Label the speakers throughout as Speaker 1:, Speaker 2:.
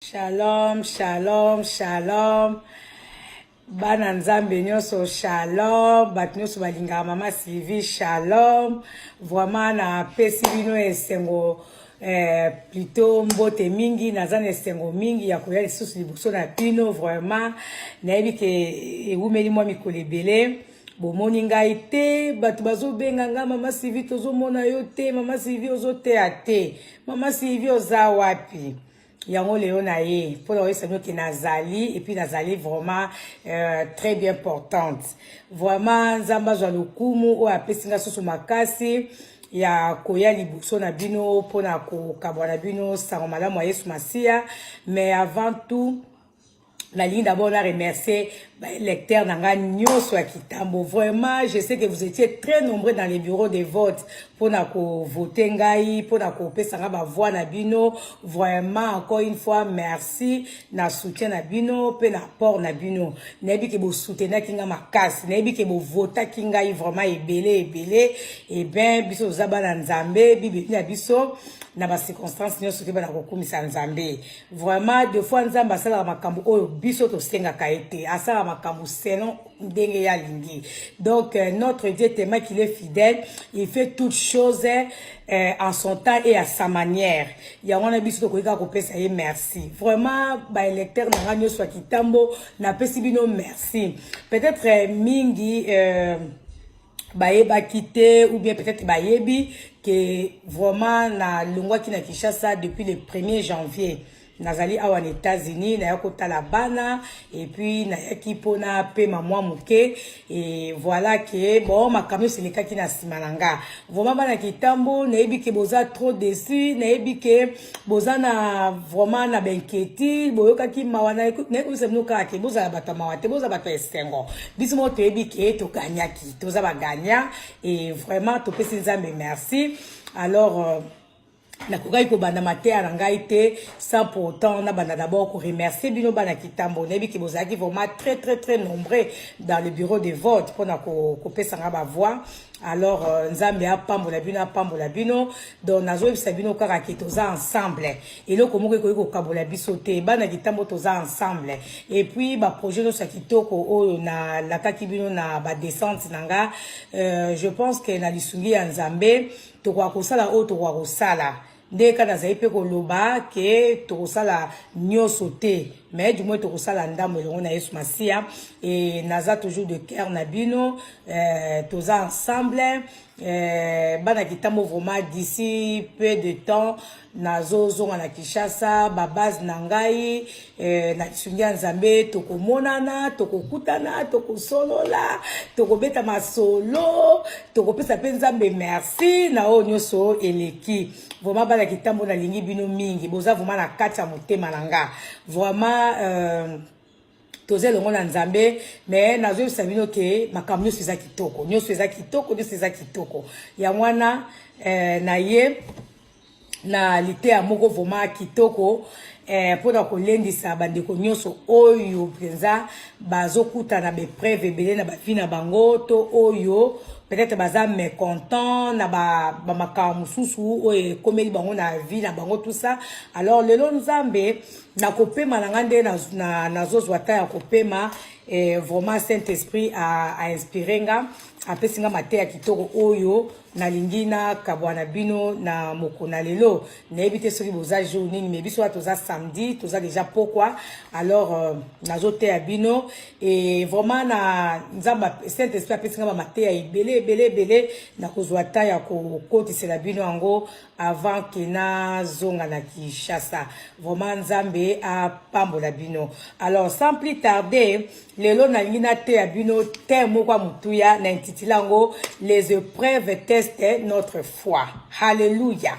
Speaker 1: Shalom, shalom, shalom. Bana nzambe nyonso shalom. Bat nyonso balinga mama Sylvie shalom. Vraiment na pesi bino esengo plutôt mbote mingi nazana esengo mingi ya koya lisusu liboso na bino vraiment nayebi ke ewumeli mwa mikolo ebele. Bomoni ngai te bato bazobenga nga mama Sylvie tozomona yo te mama Sylvie ozoteya te mama Sylvie oza wapi yango leo na ye pour la savoir que nazali et puis nazali vraiment très bien portante vraiment nzamba zwa lokumu o apesinga soso makasi ya koya liboso na bino pona ko kabwana bino sango malamu ya Yesu Masia mais avant tout la ligne d'abord on a remercié les lecteurs nanga nyonso ya Kitambo. Vraiment, je sais que vous étiez très nombreux dans les bureaux de vote pour na ko voter ngai, pour na ko pesa nga ba voix na bino. Vraiment encore une fois merci na soutien na bino, pe na port na bino. Nebi ke bo soutenir kinga makasi, nebi ke bo voter kinga vraiment ebele et ben biso zaba na Nzambe, bibi na biso na ba circonstances nyonso ke ba na kokumisa Nzambe. Vraiment deux fois Nzamba sala makambo oyo biso to senga kaete asala makambo selon ndenge ya lingi. Donc notre Dieu tellement qu'il est fidèle, il fait toutes choses en son temps et à sa manière. Ya wana biso to koika ko pesa ye merci. Vraiment ba électeur na ranyo soit Kitambo na pesi bino merci. Peut-être mingi bayeba kité ou bien peut-être bayebi que vraiment na longwa ki na Kinshasa depuis le 1er janvier nazali awa aux États-Unis na yakota la bana et puis na yaki pona pe mamwa muke et voilà que bon makamyo seleka ki na simananga vraiment bana Kitambo na yebi ke boza trop déçu na yebi ke boza na vraiment na benketi boyoka ki mawana na ko se mnuka ke boza bato mawate boza bato esengo biso mo to yebi ke to gagna ki toza ba gagna et vraiment to pesi Nzambe merci alors na kokai ko bana maté na ngai te sans pour autant na bana d'abord ko remercier bino bana Kitambo nebi ki bozaki vraiment très nombreux dans le bureau de vote pour na ko pesa nga ba voix. Alors Nzambe apambola bino donc nazo ebisa bino kaka ki toza ensemble et loko moko ko kabola biso te bana Kitambo toza ensemble et puis ba projet no sa kitoko oyo na lakaki bino na ba descente nanga je pense que na lisungi ya Nzambe to kwa kosala o to kwa kosala ndeka na zaipe ko loba ke to kosala nyoso te mais du moins to kosala ndambo elongo na Yesu Masia et naza toujours de cœur na bino toza ensemble bana Kitambo vraiment d'ici peu de temps nazo zonga na Kinshasa ba base na ngai na tsungia Nzambe tokomonana tokokutana tokosolola tokobeta masolo tokopesa pe Nzambe merci na o nyoso eleki vraiment bana Kitambo na lingi bino mingi boza vraiment na kati ya motema nanga vraiment toze longo na Nzambe mais nazo sabino ke makamyo seza kitoko nyoso eza kitoko ya mwana na ye na lite ya moko vraiment kitoko pour kolendisa bandeko nyonso oyo penza bazokuta na bepreve ebele na bavi na bango to oyo peut-être baza mécontent na ba makambo mususu oyo komeli bango na vie na bango tout ça. Alors lelo Nzambe na kopema na ngande na zozwa ta ya kopema vraiment Saint-Esprit a inspiré nga apesinga mate ya kitoko oyo na lingina kabwana bino na mokona lelo na ebite soki boza jour nini mais biso toza samedi toza déjà pourquoi alors nazote ya bino et vraiment na Nzamba Saint-Esprit apesinga mate ya ebele na kozwa ta ya ko kotisela bino yango avant que na zonga na Kinshasa vraiment Nzambe a pambola bino. Alors sans plus tarder lelo na lingina te ya bino te moko mutuya na intitilango les épreuves testent notre foi. Alléluia.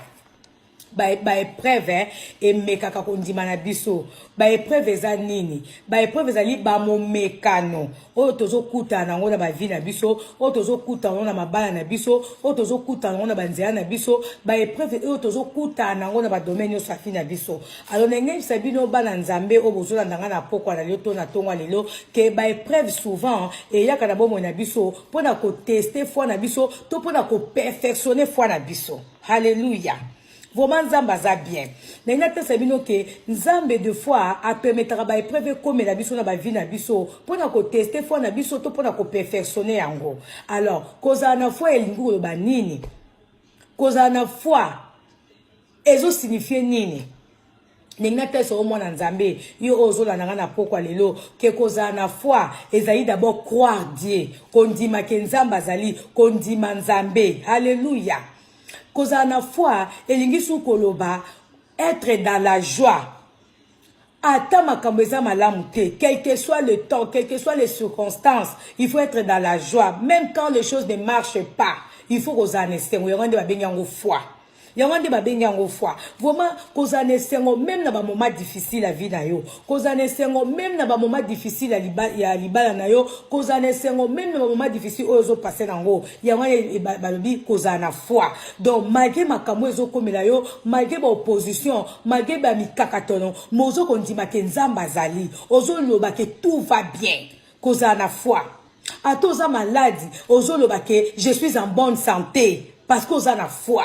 Speaker 1: Ba épreuve et mekaka kondima na biso ba épreuve eza nini ba épreuve ezali ba momekano oyo tozokuta nango na ba vie na biso oyo tozokuta nango na mabala na biso oyo tozokuta nango na banzela na biso ba épreuve oyo tozokuta nango na ba domaine nyonso afi na biso. Alors ndenge sabino bana Nzambe oyo bozolanda na pokwa na lelo na tonga lelo ke ba épreuve souvent et yaka na bomo na biso pona ko tester foi na biso to pona ko perfectionner foi na biso. Alléluia. vraiment nzambe aza bien na pesa bino ke nzambe de fois a permettre ba épreuve comme la biso na ba vie na biso pona ko tester fois na biso to pona ko perfectionner yango. Alors koza na fois elingi ba nini koza na fois ezo signifier nini Nengna pesa au mwana nzambe yo ozola nanga na pokwa lelo ke koza na foi ezali d'abord croire Dieu kondima ke nzamba zali kondima nzambe. Alléluia. Koza na foi elingi su koloba être dans la joie. Ata makambo eza malamu te, quel que soit le temps, quelles que soient les circonstances, il faut être dans la joie même quand les choses ne marchent pas. Il faut koza na sengo yonde ba bengi ngo foi. Yawande babengi yango foi. Vraiment, koza nesengo même na ba moment difficile la vie na yo. Koza nesengo même na ba moment difficile ya libala na yo. Koza nesengo même na ba moment difficile ozo passer nango. Yawande balobi koza na foi. Donc malgré makambo ezo komela yo, malgré ba opposition, malgré ba mikakatono, mozo kondima ke nzamba zali. Ozo loba ke tout va bien. Koza na foi. Atoza malade, ozo loba ke je suis en bonne santé parce koza na foi.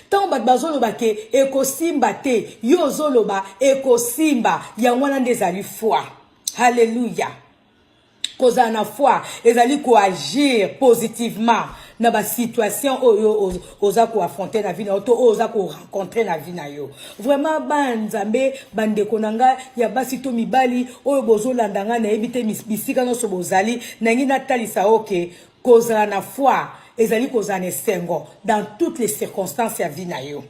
Speaker 1: Tant bat bazoloba ke ekosimba te yo zoloba ekosimba yangwana ndezali foi. Alléluia. Koza na foi ezali ko agir positivement na ba situation oyo oza ko affronter na vie na to oza ko rencontrer na vie na yo. Vraiment banzambe bandeko nanga ya basi to mibali oyo bozolanda nga na ebite bisika no so bozali na ngi natalisa oke koza na foi ezali koza na sengo dans toutes les circonstances ya vie na yo.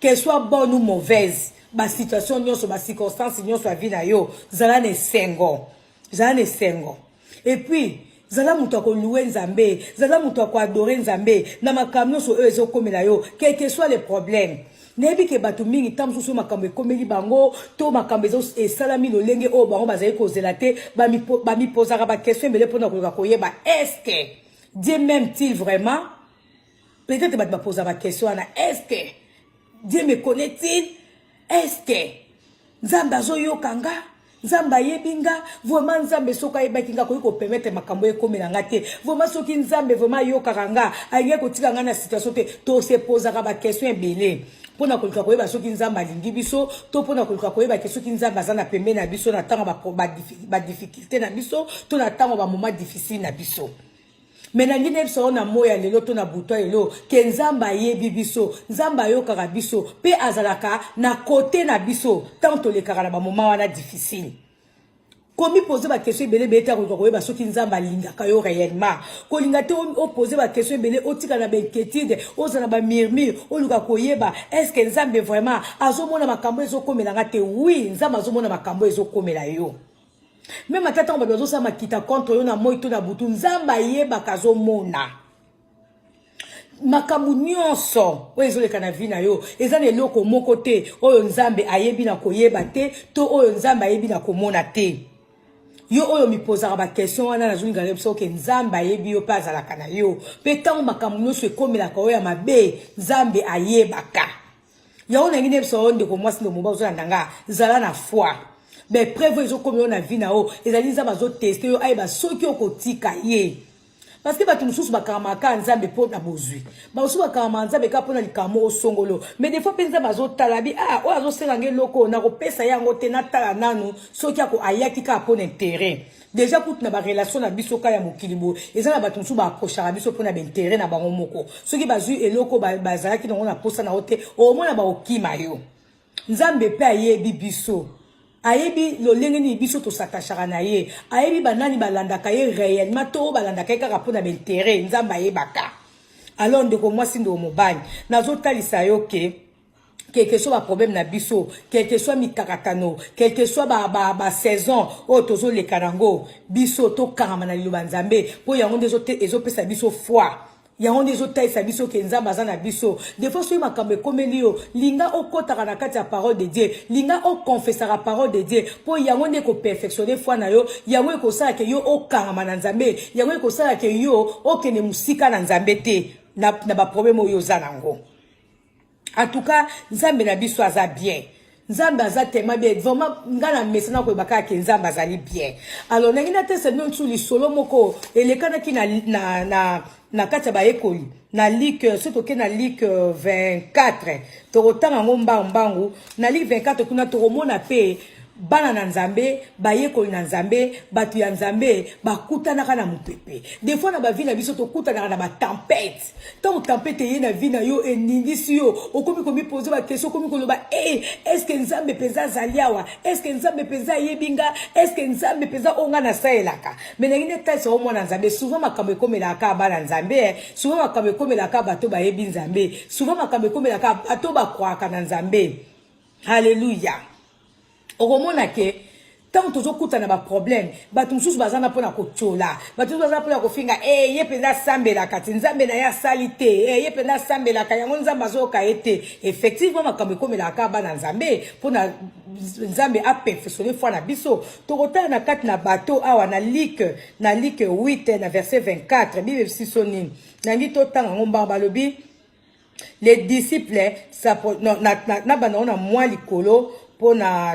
Speaker 1: Qu'elle soit bonne ou mauvaise, ba situation nyonso ba circonstances nyonso ya vie na yo, zala na sengo. Zala na sengo. Et puis zala muto ko louer nzambe, zala muto ko adorer nzambe, na makambo so ezo komela yo, quel que soit les problèmes. Nebi ke batu mingi tamsu so makambo ekomeli bango to makambo ezo esalami lo lenge o bango bazali kozela te ba mi posera ba question mbele pona ko koyeba est-ce que Dieu m'aime-t-il vraiment? Peut-être que tu vas poser la question, est-ce que Dieu me connaît-il? Est-ce que Nzamba zoyo kanga? Nzamba yebinga? Vraiment Nzamba soka yebakinga ko permettre makambo ekomela ngate. Vraiment soki Nzamba vraiment yo karanga, aye ko tika ngana situation te to se poser la question belé. Pona koluka koyeba soki Nzamba lingi biso, to pona koluka koyeba ke soki Nzamba za na pembe na biso na tango ba difficulté na biso, to na tango ba moment difficile na biso. Maintenant ngine biso na moya lelo to na buto lelo ke nzamba yebi biso nzamba yo kaka biso pe azalaka na côté na biso tant to le kaka na ba moment wana difficile. Komi poser ba question belé beta ko koyeba soki nzamba linga ka yo réellement ko linga te o poser ba question belé o tika na ba inquiétude o za na ba murmure o luka koyeba est-ce que nzambe vraiment azomona makambo ezo komela ngate? Oui, nzamba azomona makambo ezo komela yo. Même à tata on va dozo sa makita contre yo na moito na butu nzamba yeba kazo mona makambu nyonso oyo ezoleka na vie na yo eza na eloko moko te oyo nzambe ayebi na koyeba te to oyo nzambe ayebi na komona te. Yo oyo mi posera ba question wana na zuni ngale biso ke nzambe ayebi yo pa azalaka na yo pe tango makambu nyonso ekomelaka oyo ya mabe nzambe ayebaka. Yaona ngine biso onde ko mwasi ndo moba ozolanda nga zala na foi. Mais prévu ils ont comme on a vu na o ils allaient ça bazo tester yo ay ba soki okotika ye parce que ba tumususu ba kamaka nzambe po na bozui ba osu ba kamaka nzambe ka pona likamo osongolo mais des fois penza bazo talabi ah o azo selange loko na ko pesa yango te na tala nanu soki ako ayaki ka pona intérêt déjà toute na ba relation na biso ka ya mokilibo ezala ba tumususu ba approcher biso pona ba intérêt na bango moko soki bazui eloko ba zalaki na posa na hote au moins na ba okima yo nzambe pe ayebi biso. Ayebi lo lenge ni biso to satashaka na ye ayebi banani balandaka ye réellement to balandaka ye kaka pona b'intérêt nzamba yebaka. Alors ndeko mwasi ndo mobani nazo talisa yo ke quel que soit ba problème na biso quel que soit mikakatano quel que soit ba saison o tozo le karango biso to kangama na liloba nzambe po yango ndezo te ezopesa biso foi. Yango ndezo taisa biso ke nzamba za na biso des fois soki makambo ekomeli yo linga okotaka na kati ya parole de Dieu linga okonfesaka parole de Dieu po yango nde ko perfectionner foi na yo yango ekosala ke yo okangama na nzambe yango ekosala ke yo okende musika na nzambe te na ba problème oyo za nango. En tout cas nzambe na biso aza bien nzambe aza tellement bien vraiment ngana mesana ko baka ke nzambe azali bien alors nangina te se non suli solo moko elekana ki na kati ba ekoli na ligue surtout ke na ligue 24 to rotanga ngomba mbangu na ligue 24 kuna to romona pe bana na nzambe bayekoli na nzambe batu ya nzambe bakutanaka na mupepe des fois na bavi na biso tokutanaka na batempete ntango tempete ye na vi na yo eningisi yo okomi komipose bakestion okomi koloba est-ce que nzambe mpenza azali awa est-ce que nzambe mpenza ayebi nga est-ce que nzambe mpenza oyo nga nasalelaka me ndenge nde talisa omona nzambe souvent makambo ekomelaka bana nzambe souvent makambo ekomelaka bato bayebi nzambe souvent makambo ekomelaka bato bakwaka na nzambe halleluya okomona ke tant tozo kuta na ba problème bato mususu bazana pona kochola bato bazana pona kofinga ye penda sambela kati nzambe na ya salite ye penda sambela ka yango nzambe azoka ete effectivement makambo komela ka bana nzambe pona nzambe a perfectionner foi na biso tokota na kati na bato awa na Luc 8 na verset 24 bible sisoni na ngito tanga ngomba balobi les disciples na bana na moi likolo pour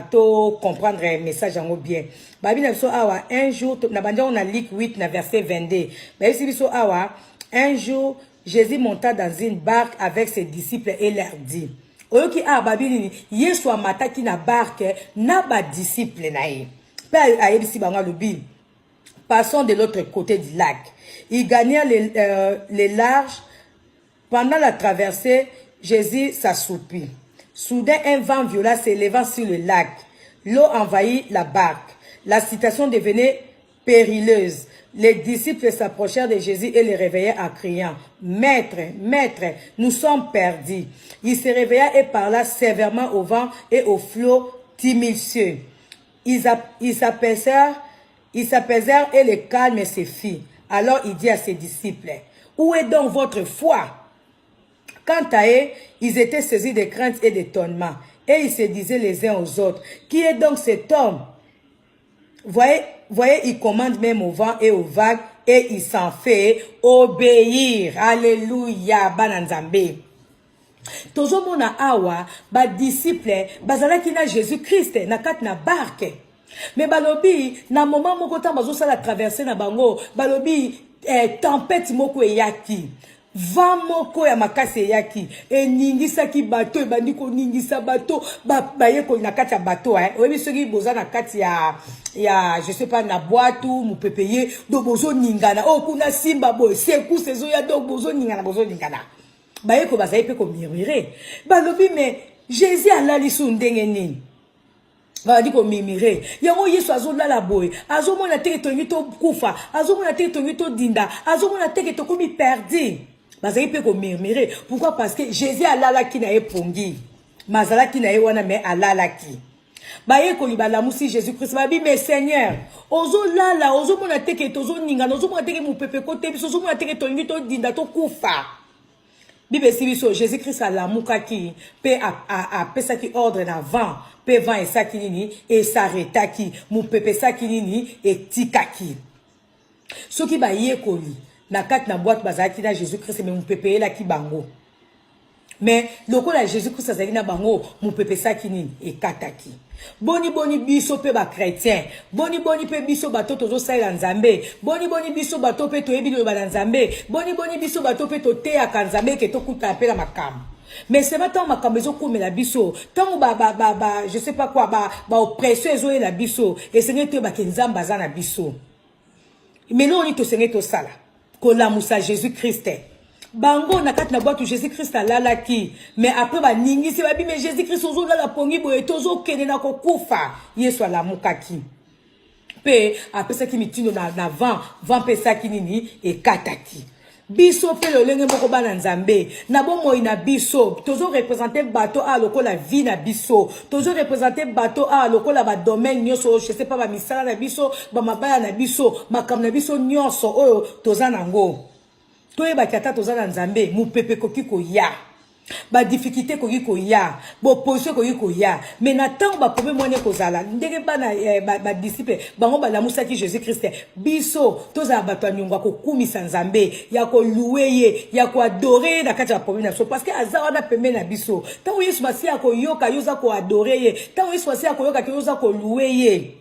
Speaker 1: to comprendre le message en bien. Babi na biso awa un jour na banda on a Luc 8 na verset 22. Babi si biso awa un jour Jésus monta dans une barque avec ses disciples et leur dit oyoki a babi Yesu amataki na barque na ba disciples na ye. Pe ayebisi bango lobi passons de l'autre côté du lac. Ils gagnèrent les larges. Pendant la traversée, Jésus s'assoupit. Soudain, un vent violent s'éleva sur le lac. L'eau envahit la barque. La situation devenait périlleuse. Les disciples s'approchèrent de Jésus et le réveillèrent en criant « Maître, Maître, nous sommes perdus !» Il se réveilla et parla sévèrement au vent et aux flots tumultueux. Ils s'apaisèrent et le calme se fit. Alors il dit à ses disciples « Où est donc votre foi ?» Quant à eux, ils étaient saisis de crainte et d'étonnement. Et ils se disaient les uns aux autres, qui est donc cet homme? Voyez, il commande même au vent et aux vagues et il s'en fait obéir. Alléluia, bananzambe. Tozo mona awa, ba disciple, bazalaki na Jésus-Christ, na kat na barque. Mais balobi, na moment moko ta bazo sala traverser na bango, balobi, tempête moko eyaki. Va moko ya makase yaki eningisa ki bato ebandi ko ningisa bato baye ko na kati ya bato oyebi soki boza na kati ya je sais pas na boîte ou mu pepeye do bozo ningana o kuna simba boy seku sezo ya do bozo ningana baye ko bazaye pe ko murmurer balobi mais Jésus alali su ndenge nini badi ko mimire yango Yesu azolala boy azomona teke tongi to kufa azomona teke tongi to dinda azomona teke to komi perdu. Pourquoi? Parce que Jésus a lala qui n'a pongi. Mazala qui n'a wana mais a lala qui. Baye ko libala musi Jésus-Christ babi mais Seigneur, ozo lala, ozo mona teke tozo ninga, ozo mona teke mu pepe kote biso, ozo mona teke tongi to dinda to kufa. Bibe si biso Jésus-Christ a la muka ki pe a pesa ki ordre na vent, pe vent et sa kinini et s'arrêta ki, mu pepe sa kinini et tika ki. Ce qui baye ko li na kat na boîte bazaki na Jésus-Christ mais mon pépé la ki bango. Mais loko la Jésus-Christ azaki na bango mon pépé sa kini e kataki. Boni biso pe ba chrétien. Boni pe biso bato tozo sala nzambe. Boni biso bato pe to yebi lo ba nzambe. Boni biso bato pe to te akanzambe ke to kuta pe la makam. Mais c'est maintenant makambo ezo komela biso. Tant je sais pas quoi ba oppression ezo la biso et seigneur te ba kenzamba za na biso. Mais non ni to seigneur to sala. Kola Moussa Jésus-Christ. Bango na kat na boîte Jésus-Christ a lala ki. Mais après ba ningi se babi mais Jésus-Christ ozo la pongi boye tozo kene na kokufa. Yesu ala mukaki. Pe après ça qui mitino na vent pe ça ki nini e kataki. Biso pe lo lenge moko bana nzambe. Na bomo ina biso tozo représenter bateau a lokola vie na biso. Tozo représenter bateau a lokola ba domaine nyoso je sais pas ba misala na biso, ba mabaya na biso, makam na biso nyonso oyo toza nango. Toye ba kata toza na nzambe mu pepe koki ko ya. ba difficulté ko yiko ya bo position ko yiko ya mais na tant ba problème moné ko zala ndenge bana ba disciple bango ba lamusa ki Jésus Christ biso toza bato nyongwa ko kumisa nzambe ya ko louer ya ko adorer na kati ya problème na so parce que azawa na pembe na biso tant Yesu masi ya ko yoka yoza ko adorer ye tant Yesu masi ya ko yoka yoza ko louer ye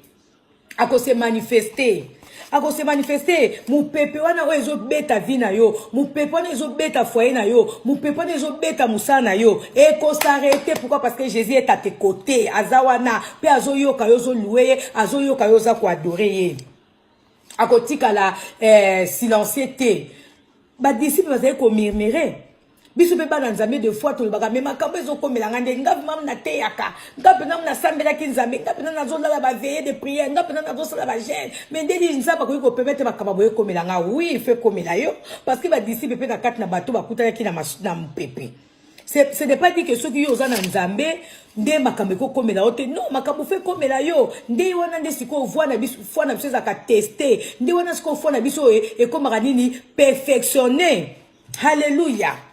Speaker 1: ako se manifester ako se manifester mu pepe wana o ezo beta vie na yo mu pepe wana ezo beta foyer na yo mu pepe wana ezo beta musala na yo et ko s'arrêter pourquoi parce que Jésus est à tes côtés azawana pe azo yoka yo zo louer azo yoka yo za ko adorer ye ako tika la silencier te ba disciple bazali ko murmurer biso pe bana nzambe de fois to baka mema kambe zo komela ngande ngapi mam na te yaka ngapi nam na sambela ki nzambe ngapi na zo la ba veiller de prière ngapi na zo la ba jeûne mais ndeli nzamba ko permettre makaba boye komela nga oui fait komela yo parce que ba disciple pe na kat na bato bakuta ki na mpepe ce n'est pas dit que ceux qui yo na nzambe nde makambe ko komela ote non makambo fait komela yo nde wana nde siko voix na biso foi na biso za ka tester nde wana siko foi na biso e komaka nini perfectionner alléluia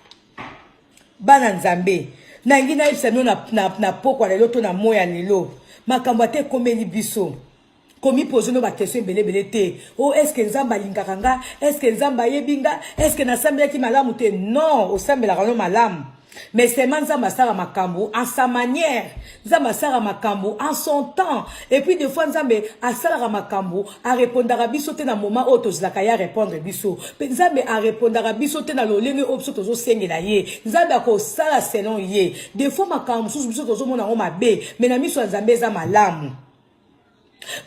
Speaker 1: bana nzambe na ngina yebisa no na pokwa lelo to na moya lelo makambo te komeli biso komi poser no ba question belé te oh est-ce que nzamba lingaka nga est-ce que nzamba yebinga est-ce que na sambela ki malamu te non o sambela no malamu mais c'est nzamba sara makambo en sa manière nzamba sara makambo en son temps et puis des fois nzambe a sara makambo a répondre à biso te na moment auto zaka ya répondre biso nzambe a répondre à biso te na lolenge opso tozo sengela ye nzambe a ko sala selon ye des fois makambo susu biso tozo mona ngo mabe mais na miso nzambe za malamu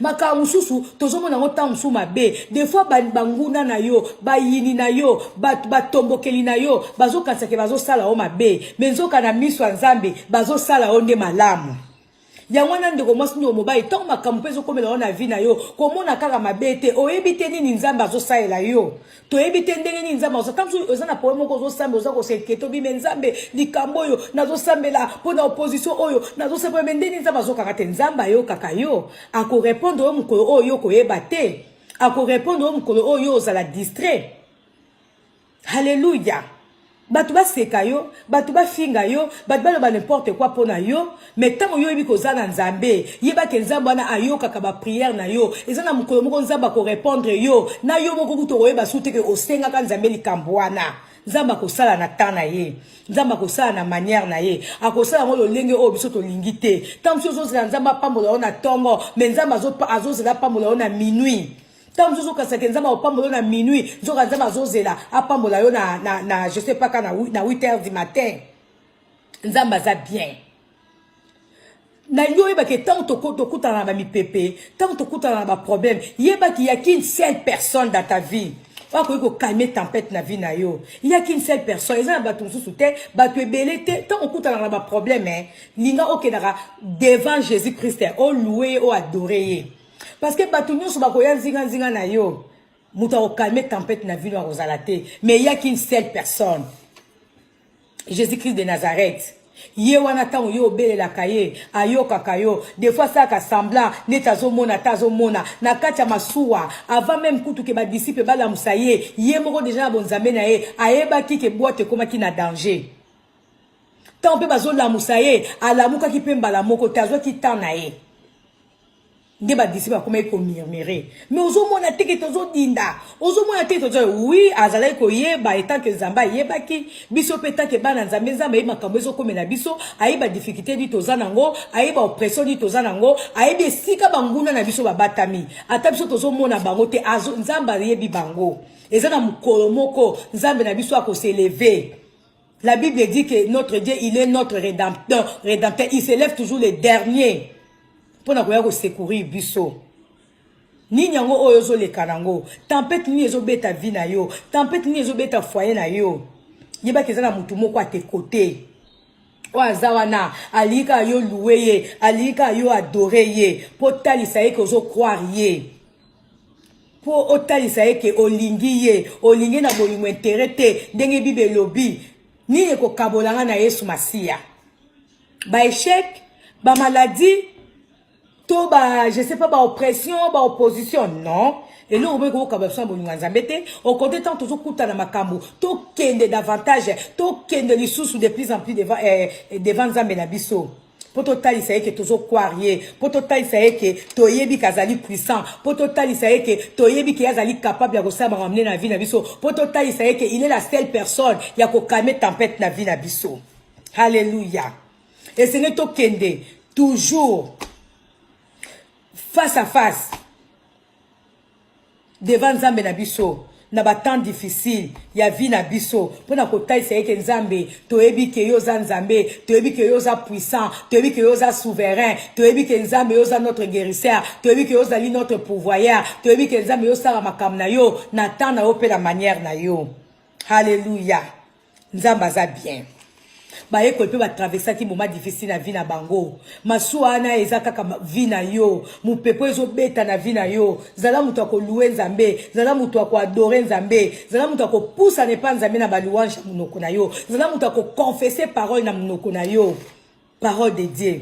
Speaker 1: makambo susu tozo mona ngo tangu su mabe des fois banguna na yo bayini na yo batombokeli na yo bazo kansake bazo sala o mabe mais nzoka na miso nzambe bazo sala onde malamu ya wana ndeko mwasi ndo mobali tant makambo pezo komela ona vie na yo komona kaka mabe te oyebite nini nzambe azo saela yo to yebite ndenge nini nzambe azo tanzu ozana problème ko zo sambe oza ko seketo bi nzambe likambo yo nazo sambela pona opposition oyo nazo sambela ndenge nzambe azo kaka te nzambe yo kaka yo ako répondre o mukolo oyo ko yeba te ako répondre o mukolo oyo ozala distrait alléluia batu ba seka yo batu ba finga yo batu ba n'importe quoi pona yo mais tant yo yebi ko zana nzambe yeba ke nzambe wana ayoka ka ba prière na yo ezana mukolo moko nzamba ko répondre yo na yo moko kuto koyeba sute ke osenga ka nzambe likambo wana nzamba ko sala na tana ye nzamba ko sala na manière na ye akosala ngo lolenge o biso to lingite tant so zo nzamba pambola ona tongo mais nzamba azo zela pambola ona minuit tant que ça que nzamba opambola na minuit nzoka nzamba azozela apambola yo na je sais pas quand na 8h du matin nzamba za bien na yo yeba ke tant to kutana na ba mipepe tant to kutana na ba problème yeba ki ya qu'une seule personne dans ta vie wako yiko calmer tempête na vie na yo il y a qu'une seule personne ezana batu mususu te batu ebele te tant okutana na ba problème linga okenaka devant Jésus Christ o louer o adorer parce que batu nyonso bakoya nzinga na yo muta o calmer tempête na vie na rozalate mais il y a qu'une seule personne Jésus Christ de Nazareth ye wana tango yo belela kaye ayoka kayo des fois ça ka semblant netazo mona na kati ya masuwa avant même kutu ke ba disciple bala musaye ye moko déjà bonzambe na ye ayeba ki ke boite koma ki na danger tant pe bazo la musaye alamuka ki pe mbala moko tazo ki tana ye nde ba disciple akoma ko murmurer mais ozomona teke tozo dinda ozomona teke tozo oui azalai ko yeba etant que nzamba yebaki biso peta ke bana nzambe makambo ezokomela biso ayeba difficulté di tozana ngo ayeba oppression di tozana ngo ayeba esika banguna na biso babatami ata biso tozomona bango te nzamba yebi bango ezana mukolo moko nzambe na biso ako s'élever. La Bible dit que notre Dieu il est notre rédempteur il s'élève toujours le dernier pour na secourir biso ni nyango oyo zo le kanango tempête ni ezo beta vie na yo tempête ni ezo beta foyer na yo yeba kezana mutu moko a tes côtés wazawana alika yo louer alika yo adorer ye po talisa ye ko zo croire ye po otalisa ye ke olingi na bolingo intérêt te ndenge bible lobi ni ko kabolanga na Yesu Masia ba échec ba maladie to ba je sais pas ba oppression ba opposition non et là on veut que kabasa bolinga nzambete au côté tant toujours kuta na makambo to kende davantage to kende les sous de plus en plus devant nzambe na biso poto tali ça que toujours quarrier poto tali ça que toyebi kazali puissant poto tali ça que toyebi ki azali capable ya kosala ramener na vie na biso poto tali ça que il est la seule personne ya ko calmer tempête na vie na biso. Alléluia. Et ce n'est to kende toujours face à face devant Nzambe na biso na ba temps difficile ya vie na biso pona kotai c'est que Nzambe toyebi ke yo za Nzambe toyebi ke yo za puissant toyebi ke yo za souverain toyebi ke Nzambe yo za notre guérisseur toyebi ke yo za notre pourvoyeur toyebi ke Nzambe yo sa makam na yo na temps na yo pe la manière na yo. Alléluia. Nzambe za bien. Ba eko pe ba traverser ki moment difficile na vie na bango masuwa na ezaka kama vie na yo mu pepo ezo beta na vie na yo zala mutu ko louer Nzambe zala mutu ko adorer Nzambe zala mutu ko poussa ne pas Nzambe na ba louange munoko na yo zala mutu ko confesser parole na munoko na yo parole de Dieu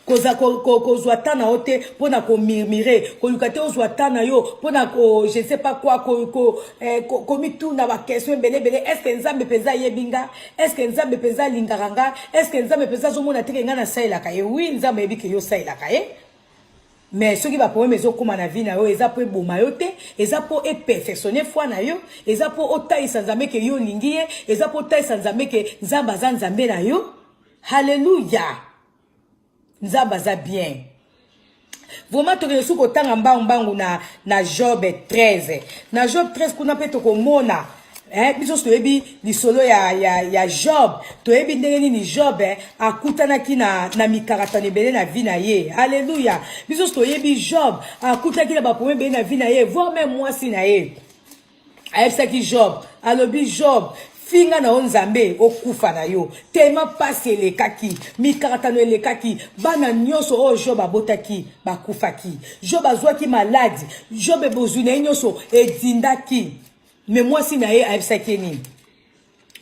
Speaker 1: koza ko zwatana ote pona ko murmurer ko lukate ozwatana yo pona ko je sais pas quoi ko mitu na ba question belé est-ce que Nzambe peza yebinga est-ce que Nzambe peza lingaranga est-ce que Nzambe peza zo mona teke ngana saila ka ye oui Nzambe yebi ke yo saila ka ye mais ce qui va problème ezo koma na vie na yo eza po boma yo te eza po e perfectionner foi na yo eza po otaisa Nzambe ke yo lingiye eza po otaisa Nzambe ke Nzamba za Nzambe na yo. Alléluia. Nzamba za bien. Vraiment to resu ko tanga mbangu na Job 13. Na Job 13 kuna pe to ko mona biso to yebi lisolo ya Job to yebi ndenge ni Job akutana ki na mikarata ne bele na vie na ye. Alléluia. Biso to yebi Job akutana ki na ba problème bele na vie na ye, voire même moi si na ye. Ayebisa ki Job alobi Job finga na Nzambe okufa na yo tema pasi elekaki mikarata no elekaki bana nyonso o Job abotaki bakufaki Job azwaki maladi Job bozune nyonso edindaki mais moi si na ye ayebisaki nini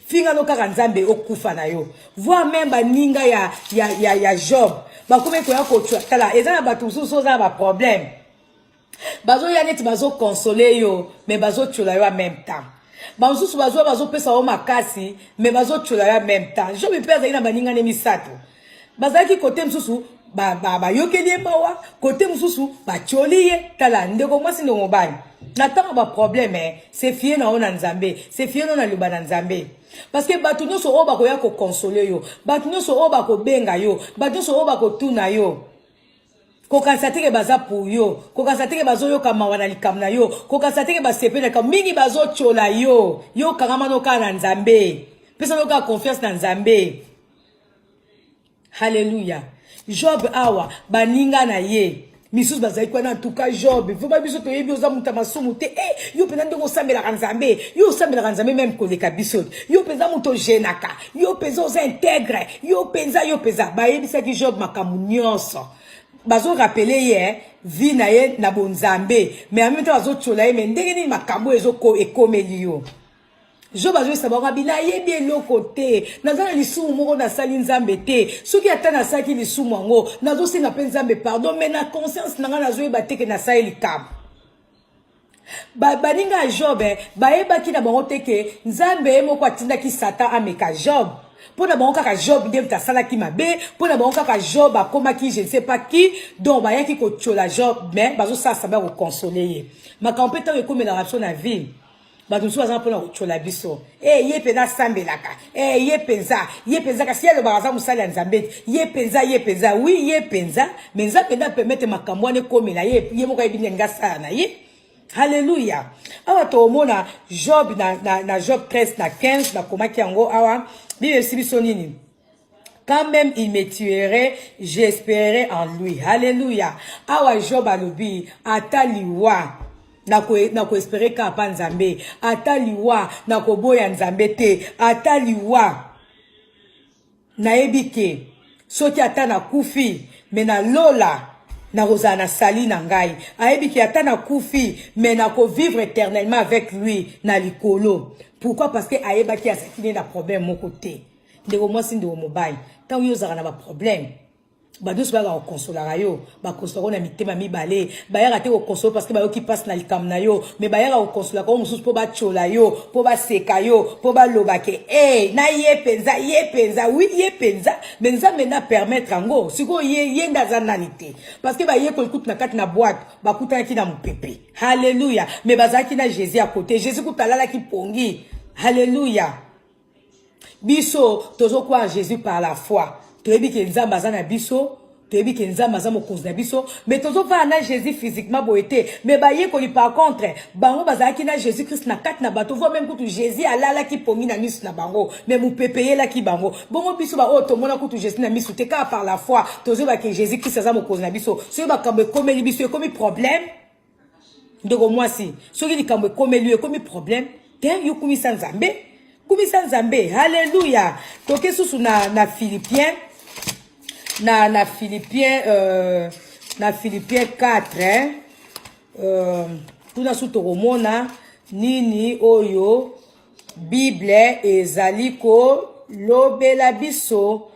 Speaker 1: finga no kaka Nzambe okufa na yo voire même baninga ya Job bakome ko ya ko tala ezana batu so za ba problème bazo ya neti bazo consoler yo mais bazo tula yo en même temps. Bazo pesa o makasi mais bazo tula ya même temps. Je me pesa ina baninga ne misato. Bazaki kote msusu ba yokeli mawa kote msusu ba choliye tala ndeko mwasi ndo mobali. Natanga ba problème c'est fier na ona Nzambe, c'est fier na luba na Nzambe. Parce que batu nyonso o ba ko ya ko consoler yo, batu nyonso o ba ko benga yo, batu nyonso o ba ko tuna yo. Kokansateke baza pour yo, kokansateke bazo yo kama wana likamna yo, kokansateke basepele kama mingi bazo chola yo, yo kangama no ka na Nzambe. Pesa no ka confiance na Nzambe. Alléluia. Job awa baninga na ye. Misus bazai kwa na tuka Job. Vuma biso to yebi oza muta masumu te. Yo peza ndongo sambela Nzambe. Yo sambela Nzambe même koleka biso. Yo peza muto jenaka. Yo peza oza intègre. Yo peza. Ba yebisa ki Job makamu nyonso. Bazo rappeler ye vie na ye na bonzambe mais en même temps bazo tchola ye mais ndenge ni makambo ezoko ekomeli yo Job bazo sabaka bila ye bien lokote nazana lisumu moko na sali Nzambe te soki atana saki lisumu ngo nazo senga pe Nzambe pardon mais na conscience nanga nazo yeba teke na sali likam baninga Job bayeba ki na bango teke Nzambe moko atindaki Satan ameka Job. Pour d'abord kaka Job dem ta sala ki mabe, pour d'abord kaka Job akoma ki je ne sais pas qui, donc ba yaki ko tchola Job mais bazo ça ba ko consoler. Ma compétence ko me la rapso na vie. Ba tout ça pour na tchola biso. Ye pena sambelaka. Ye penza ka si le baraza musala Nzambe. Ye penza oui ye penza, mais ça peut permettre makambo ne komela ye moko ebinenga sana ye. Alléluia. Awa to mona Job na Job 13 na 15 na komaki yango awa Bible sibisonini. Quand même il me tuerait, j'espérais en lui. Alléluia. Awa Job alobi ataliwa na ko espérer ka pa Nzambe. Ataliwa na ko boya Nzambe te. Ataliwa na ebike soki atana kufi mena lola na rozana sali na ngai ayebi ki atana kufi mais na ko vivre éternellement avec lui na likolo. Pourquoi? Parce que ayeba ki asakine na problème mon côté ndeko mwasi ndeko mobali tant yo zaka na ba problème Bados ba ga consoler yo, ba consoler na mitema mibale, ba ya raté au consoler parce que ba yo qui passe na likam na yo, mais ba ya au consoler ko mususu po ba chola yo, po ba seka yo, po ba lobake. Na ye penza, oui ye penza, mais ça mena permettre ngo, siko ye ndaza nanité. Parce que ba ye ko écoute na kat na boîte, ba kuta ki na mpepe. Alléluia. Mais bazaki na Jésus à côté, Jésus ko talala ki pongi. Alléluia. Biso tozo kwa Jésus par la foi. Toyebi ke nzamba za na biso, toyebi ke nzamba za mokonzi na biso, mais tozo va na Jésus physiquement boité, mais ba ye ko li par contre, bango bazaki na Jésus Christ na kat na bato, vo même kutu Jésus alala ki pongi na misu na bango, mais mu pepeye la ki bango. Bongo biso ba o to mona kutu Jésus na misu te ka par la foi, tozo ba ke Jésus Christ za mokonzi na biso. So ba kambe komeli biso e komi problème. Ndoko moi si, so ki kambe komeli e komi problème, te yo komi sanzambe. Kumisa nzambe, hallelujah. Toke susu na Philippiens, na Philippiens 4, tuna suto romona, nini oyo, Bible ezaliko, lobela biso,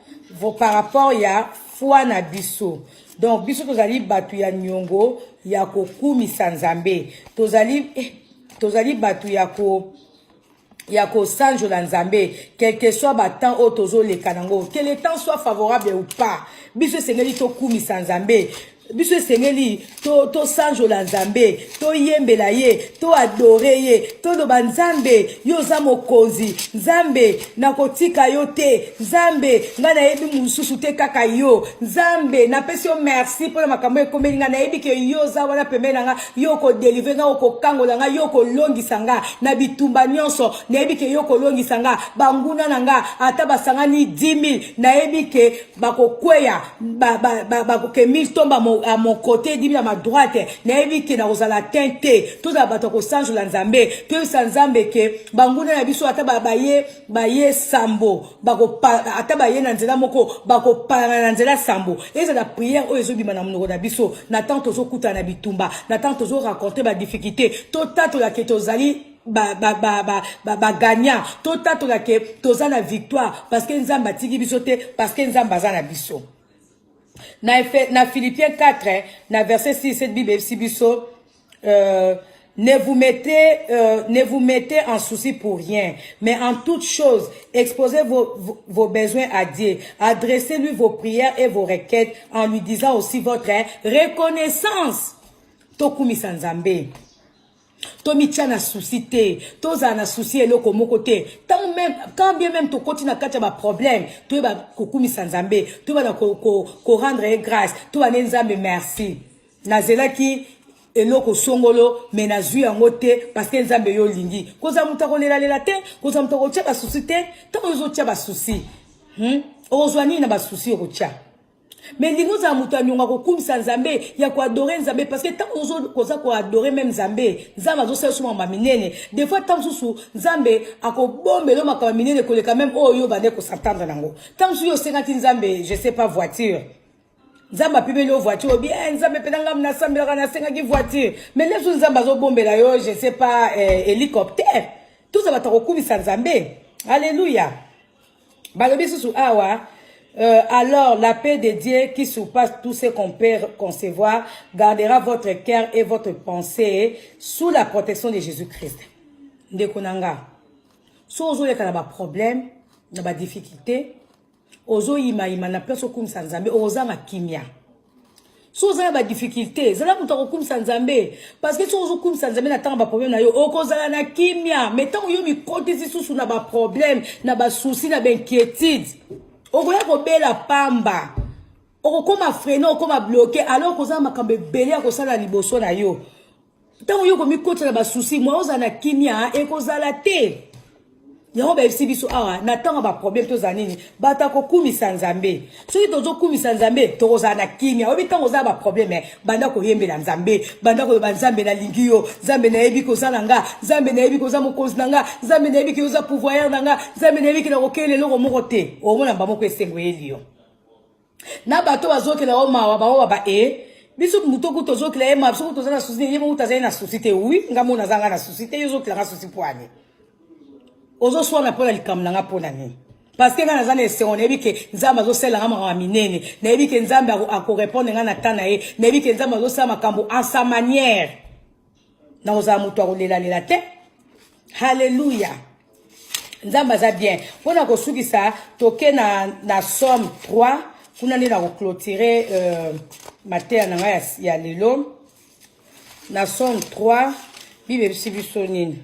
Speaker 1: par rapport ya foi na biso. Donc, biso tozali batu ya nyongo, ya kokumisa nzambe. Tozali batu ya ko sanjo la nzambe, quel que soit temps au tozo le kanango, que le temps soit favorable ou pas, biso sengeli to kumi sanzambe, biso sengeli to sanjo la nzambe, to yembela ye, to adore ye, to loba nzambe, yo za mokonzi, nzambe na kotika yo te, nzambe nga na yebi mususu te kaka yo, nzambe na pesi yo merci pour makambo ekomeli nga na yebi ke yo za wana pembeni nga, yo ko deliver nga, ko kangola nga, yo ko longisa nga na bitumba nyonso, na yebi ke yo ko longisa nga, banguna na nga ata basanga ni 10,000, na yebi ke bakokweya bakoke 1000 tomba à mon côté, dit à ma droite, naebi ke na kozala tente, tout a bato ko sanjo la nzambe, to sanzambe ke banguna na biso ata baye sambo, bako ata baye na nzela moko, bako pa na nzela sambo. Et c'est la prière o ezo bima na mnoko na biso, na tant tozo kuta na bitumba, na tant tozo raconter ba difficulté, to tato la ke tozali gagnant, to tato la ke tozana victoire, parce que nzamba tiki biso te, parce que nzamba za na biso. Na Philippiens 4, na verset 6, cette Bible biso, ne vous mettez en souci pour rien, mais en toute chose, exposez vos besoins à Dieu, adressez-lui vos prières et vos requêtes en lui disant aussi votre reconnaissance. Tokumi sanzambe. Tomi na souci te, toza na souci eloko moko te. Tant même, quand bien même to koti na kati ba problème, to ba kokumi sanzambe, to ba ko rendre grâce, to ba nzambe merci. Na zelaki eloko songolo, mais na zui yango te parce que nzambe yo lingi. Koza mutako lela te, koza mutako tia ba souci te, to ozo tia ba souci. Ozwani na ba souci okotia. Mais nous avons muta nyonga ko kumisa nzambe ya ko adorer nzambe parce que tant ozo koza ko adorer même nzambe nzambe zo sel suma minene des fois tant susu nzambe akobombelo makama minene ko le quand même oyo bande ko s'entendre nango tant suyo sengati nzambe je sais pas voiture nzambe apimeli voiture bien nzambe penanga na sambela na sengaki voiture mais les sous nzambe zo bombela yo je sais pas hélicoptère tout ça va ko kumisa nzambe alléluia balobi susu awa. Alors la paix de Dieu qui surpasse tout ce qu'on peut concevoir gardera votre cœur et votre pensée sous la protection de Jésus-Christ. Ndekonanga. So ozo yeka na ba problème, na ba difficulté, ozo ima na peso kum sanzambe, oza na kimia. So oza ba difficulté, zala mutako kum sanzambe parce que so ozo kum sanzambe na tanga ba problème na yo, okozala na kimia, mais tant yo mi côté si sous na ba problème, na ba souci, na ba inquiétude. Okoya ko bela pamba. Okoma freiner, okoma bloquer alors koza makambe belé akosala liboso na yo. Tango yo komi kota na ba souci, moi oza na kimia e kozala te. Yango ba fisi biso awa na tango ba problème to zanini, bata ko kumisa nzambe. Soki tozo kumisa nzambe, to kozala na kimia. Obi tango za ba problème, banda ko yembela nzambe, banda ko ba nzambe na lingi yo, nzambe na yebi kozala nga, nzambe na yebi koza mokonzi nga, nzambe na yebi koza pouvoir nga, nzambe na yebi na kokele loko moko te. O mona ba moko esengo elio. Na bato bazokela o mawa ba biso mutoku tozokela e ma biso tozana souci yebo utazana na souci te oui ngamona zanga na souci te yozokela na souci poani. Ozo soa na pola likamna nga pona ni. parce que nga na seconde nebi ke nzamba zo sela ngama minene nebi ke nzamba ako répondre nga na tana ye nebi ke nzamba zo sela makambo en sa manière na oza muto akolela te. Hallelujah. Nzamba za bien. Pona ko sukisa toke na Somme 3 kuna nina ko clôturer matin na nga ya lelo. Na Somme 3 Bible biso nini.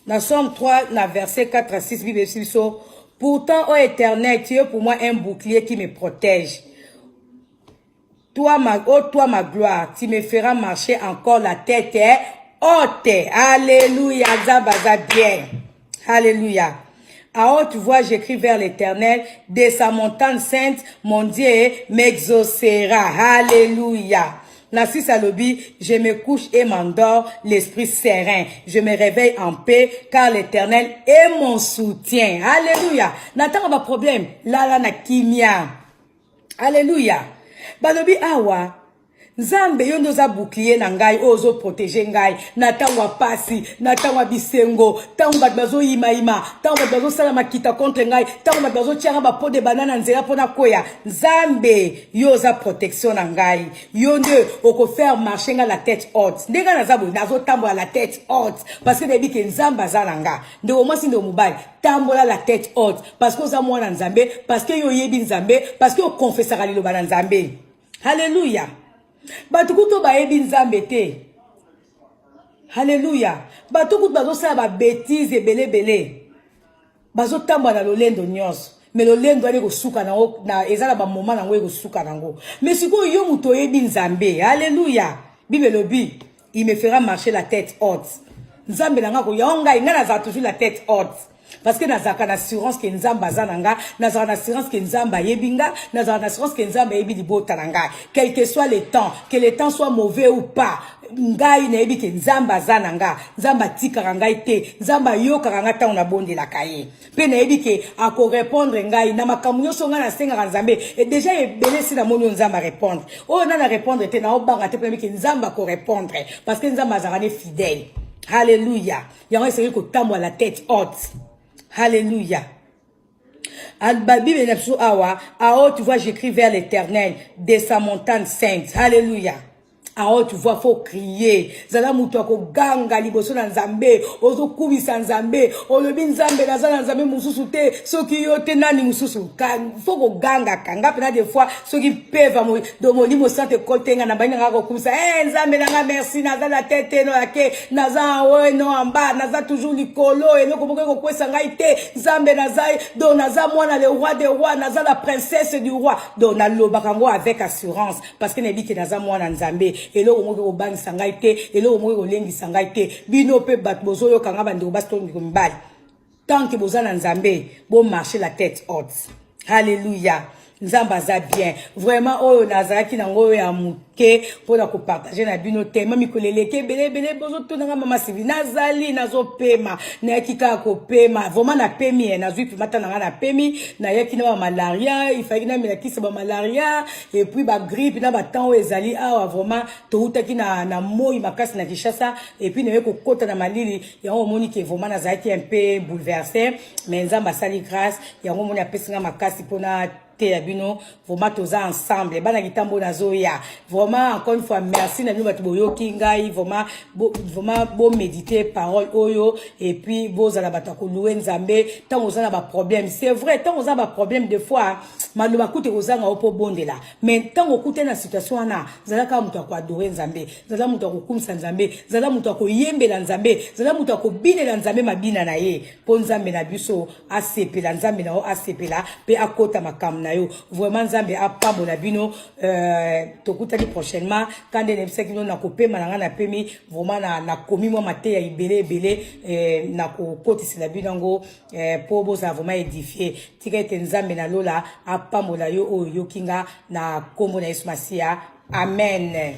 Speaker 1: Na Somme 3 na verset 4 à 6 Bible biso pourtant ô Éternel, tu es pour moi un bouclier qui me protège. Toi ma gloire, tu me feras marcher encore la tête est haute. Alléluia, nzamba za bien. Alléluia. À haute voix, j'écris vers l'Éternel, de sa montagne sainte, mon Dieu m'exaucera. Alléluia. Nassi Salobi, je me couche et m'endors, l'esprit serein. Je me réveille en paix, car l'Éternel est mon soutien. Alléluia. N'attends pas de problème. Là, na kimia. Alléluia. Balobi awa. Nzambe yondo za bouclier na ngai ozo protéger ngai na tangwa pasi na tangwa bisengo tangwa bazo ima tangwa bazo sala makita contre ngai tangwa bazo tianga ba pot de banana nzela pona koya Nzambe yoza protection na ngai yonde oko faire marcher nga la tête haute ndenga naza bo nazo tambola la tête haute parce que debi ke Nzamba za nanga ndeko mwasi ndo mobali tambola la tête haute parce que oza mwana Nzambe parce que yo yebi Nzambe parce que o confessera liloba na Nzambe. Hallelujah. Batukuto ba ebi Nzambe te. Hallelujah. Batukuto bazo sala ba bêtise ebele. Bazo tamba na lolendo nyonso. Mais lolendo ali ko suka na ezala ba moment na ngo ko suka nango. Mais siko yo muto ebi Nzambe. Hallelujah. Bible lobi, il me fera marcher la tête haute. Nzambe nanga ko yonga ingana za toujours la tête haute. Parce que nazaka na assurance que Nzamba zananga, nazaka na assurance que Nzamba yebinga, nazaka na assurance que Nzamba yebi libota nanga. Quel que soit le temps, que le temps soit mauvais ou pas, ngai na yebi que Nzamba zananga, Nzamba tika ngai te, Nzamba yoka nga ta ona bonde la kaye. Pe na yebi que ako répondre ngai na makambo nyonso nga na senga Nzambe et déjà ebele si na moni Nzamba répondre. Oh na répondre te na obanga te pe que Nzamba ko répondre parce que Nzamba azakane fidèle. Alléluia. Yango esengeli ko tambola la tête haute. Alléluia. Bible awa, à haute voix j'écris vers l'Éternel de sa montagne sainte. Alléluia. À haute voix faut crier. Zala mutu ko ganga liboso na Nzambe, ozo kubisa Nzambe, olobi Nzambe na zala Nzambe mususu te, soki yo te nani mususu. Faut ko ganga kanga pena des fois soki peva mo do molimo sante kotenga na banga ko kubisa. Nzambe na merci na zala tete no yake, na za we no amba, na za toujours likolo et no ko ko kwesa ngai te. Nzambe na za do na za mwana le roi des rois, na za la princesse du roi. Do na loba kango avec assurance parce que nebi ke na za mwana Nzambe. Elo omoke ko bangi sangai te, elo omoke ko lengi sangai te. Bino pe bat bozo yo kanga bande ko basto ngi ko mbali. Tant que bozana Nzambe, bon marcher la tête haute. Alléluia. Nzamba za bien. Vraiment oyo nazaki na ngoyo ya muke pour ko partager na bino tema mikoleleke bele bozo tonanga mama Sylvie nazali nazo pema na yakika ko pema vraiment na pemi na zui pemata na pemi na yakina ba malaria il fallait na milakisa ba malaria et puis ba grippe na ba temps ezali awa vraiment to utaki na moi makasi na Kinshasa et puis na ko kota na malili ya moni ke vraiment nazaki un peu bouleversé mais Nzamba sali grâce ya moni apesinga makasi pona te abino vraiment toza ensemble bana kitambo nazoya vraiment encore une fois merci na bino batu boyoki ngai vraiment bo méditer parole oyo et puis bozala batu ko louer Nzambe tant ozana ba problème c'est vrai tant ozana ba problème des fois maloba kute ozanga opo bondela mais tant okute na situation na zala ka mutu ko adorer Nzambe zala mutu ko kumisa Nzambe zala mutu ko yembela Nzambe zala mutu ko binela Nzambe mabina na ye po Nzambe na biso asepela Nzambe na o asepela pe akota makamna yo vraiment Nzambe apambola bino tokutani prochainement quand des nebseki no na kopema na na pemi vraiment na komi mo mate ya ibele na ko kotisela bino ngo po boza vraiment édifier tika ete Nzambe na lola apambola yo oyo kinga na kombo na Yesu Masia. Amen.